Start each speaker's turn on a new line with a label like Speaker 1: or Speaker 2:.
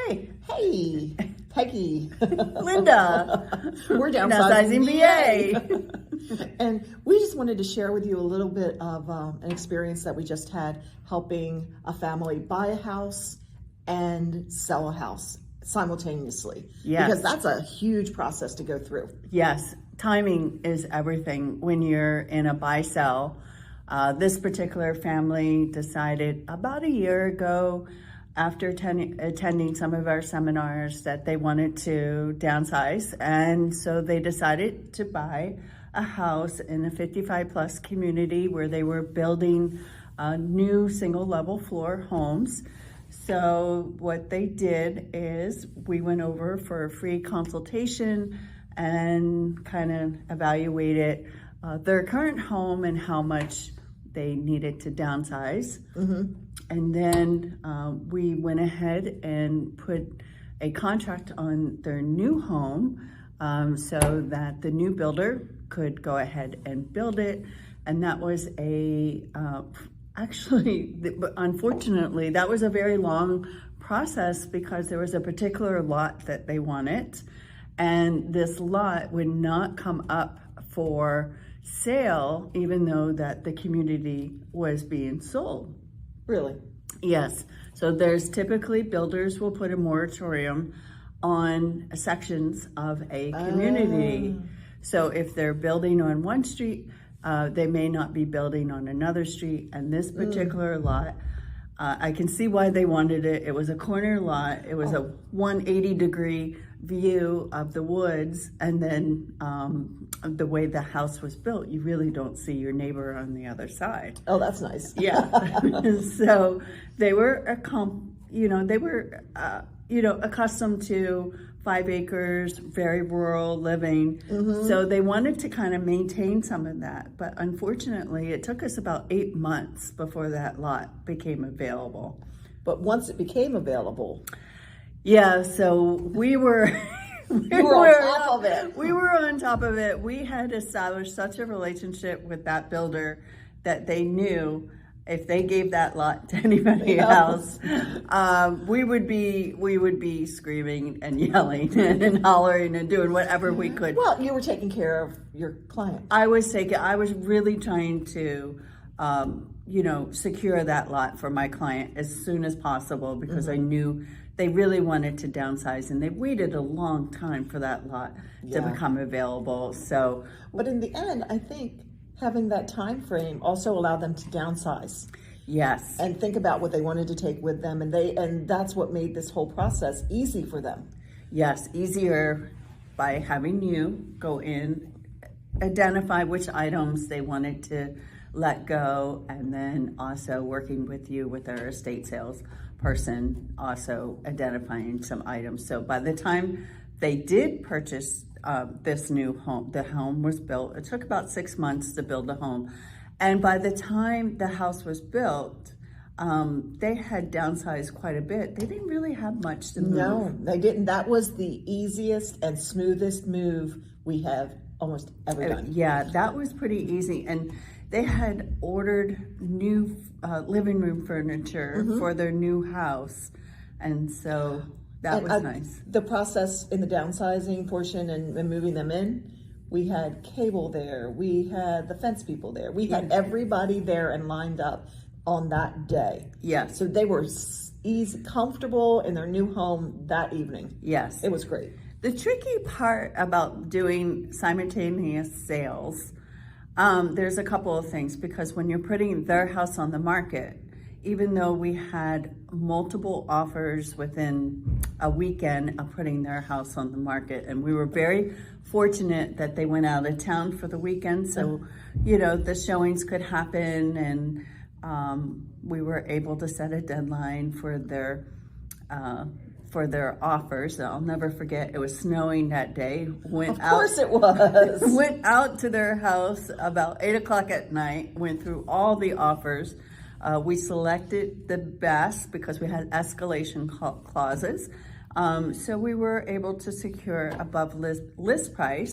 Speaker 1: Hi.
Speaker 2: Hey, Peggy.
Speaker 1: Linda.
Speaker 2: We're
Speaker 1: Downsizing
Speaker 2: BA. And we just wanted to share with you a little bit of an experience that we just had helping a family buy a house and sell a house simultaneously.
Speaker 1: Yes.
Speaker 2: Because that's a huge process to go through.
Speaker 1: Yes, timing is everything when you're in a buy-sell. This particular family decided about a year ago, after attending some of our seminars, that they wanted to downsize. And so they decided to buy a house in a 55 plus community where they were building new single level floor homes. So what they did is we went over for a free consultation and kind of evaluated their current home and how much they needed to downsize. Mm-hmm. And then we went ahead and put a contract on their new home so that the new builder could go ahead and build it. And that was unfortunately, that was a very long process because there was a particular lot that they wanted. And this lot would not come up for sale, even though that the community was being sold.
Speaker 2: Really?
Speaker 1: Yes. So there's typically builders will put a moratorium on sections of a community. So if they're building on one street, they may not be building on another street. And this particular lot, I can see why they wanted it. It was a corner lot. It was a 180-degree view of the woods. And then the way the house was built, you really don't see your neighbor on the other side.
Speaker 2: Oh, that's nice.
Speaker 1: Yeah. So they were, accustomed to 5 acres, very rural living. Mm-hmm. So they wanted to kind of maintain some of that. But unfortunately, it took us about 8 months before that lot became available.
Speaker 2: But once it became available.
Speaker 1: Yeah, so we were...
Speaker 2: We were on top of it.
Speaker 1: We were on top of it. We had established such a relationship with that builder that they knew if they gave that lot to anybody else, we would be screaming and yelling and hollering and doing whatever we could.
Speaker 2: Well, you were taking care of your client.
Speaker 1: I was really trying to, secure that lot for my client as soon as possible because I knew they really wanted to downsize, and they waited a long time for that lot to become available. So,
Speaker 2: but in the end, I think having that time frame also allowed them to downsize.
Speaker 1: Yes.
Speaker 2: And think about what they wanted to take with them, and that's what made this whole process easy for them.
Speaker 1: Yes, easier by having you go in, identify which items they wanted to let go, and then also working with you with our estate sales person, also identifying some items. So by the time they did purchase this new home, the home was built. It took about 6 months to build a home. And by the time the house was built, they had downsized quite a bit. They didn't really have much to move.
Speaker 2: No, they didn't. That was the easiest and smoothest move we have almost ever done.
Speaker 1: Yeah, that was pretty easy. And they had ordered new living room furniture for their new house. And so that was nice.
Speaker 2: The process in the downsizing portion and moving them in, we had cable there. We had the fence people there. We had everybody there and lined up on that day.
Speaker 1: Yes.
Speaker 2: So they were comfortable in their new home that evening.
Speaker 1: Yes.
Speaker 2: It was great.
Speaker 1: The tricky part about doing simultaneous sales, there's a couple of things, because when you're putting their house on the market, even though we had multiple offers within a weekend of putting their house on the market, and we were very fortunate that they went out of town for the weekend, so the showings could happen, and we were able to set a deadline for their offers. I'll never forget, it was snowing that day.
Speaker 2: Of course it was.
Speaker 1: Went out to their house about 8 o'clock at night, went through all the offers. We selected the best because we had escalation clauses. So we were able to secure above list price.